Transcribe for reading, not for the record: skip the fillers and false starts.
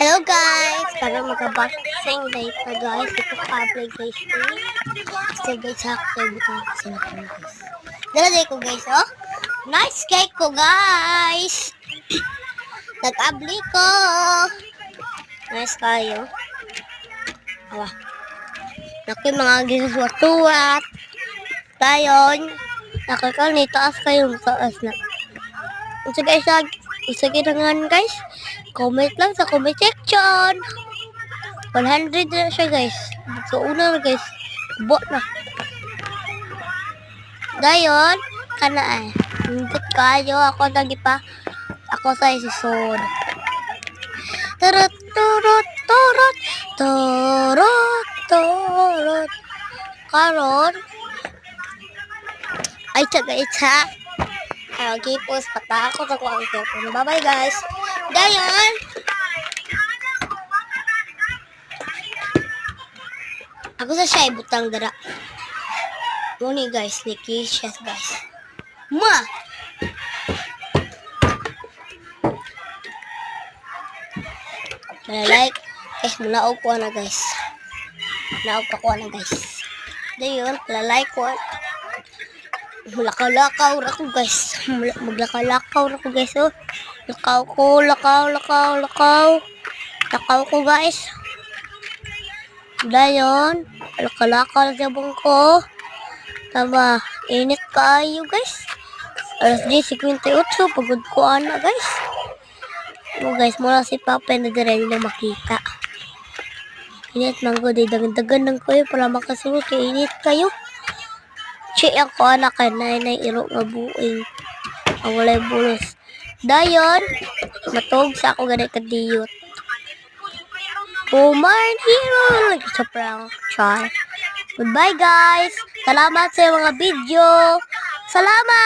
Hello guys! Para magka-boxing day pa guys. Ito ka-upload guys. Stay guys ha. Kaya buta kasi na kami guys. Dala ko guys oh. Nice cake ko guys! Nag-upload ko! Nice kayo. Awa. Naku mga giswat-tuwat. Tayon. Nakakal taas kayo. Taas na. So guys, isa kinangan guys. Comment lang sa comment section. 100 na siya guys. So una na guys. Bot na. Dayon, kana ay. Hindot kayo. Ako lagi pa. Ako sa isisod. Turut, turut, turut. Turut, turut. Karon. Ay, tsaga itsa. Okay, post pata ako sa kuwang cellphone. Bye-bye guys. Dayon. Ako sa siya ibutang dara. Muni guys, ni Kishes guys. Ma! Like, mulaog ko na guys. Mulaog ko na guys. Dayon, like ko. Lakaw-lakaw na ko guys. Maglakaw-lakaw na ko guys. Oh. Lakaw ko, lakaw ko guys. Dayon, lakaw-lakaw na sabong ko. Tama, init kayo guys. Alas 10:58, pagod ko na guys. Oh guys, mula si Papa na dire na makita. Init manggo, dagan-dagan ng kayo para makasunod kay init kayo. Check ako anak kay nay iro nga buing. Ang walay bulos. Dayon, matog sa ako ganit kadiyot. Pumarn hero like sa prank char. Goodbye guys. Salamat sa mga video. Salamat.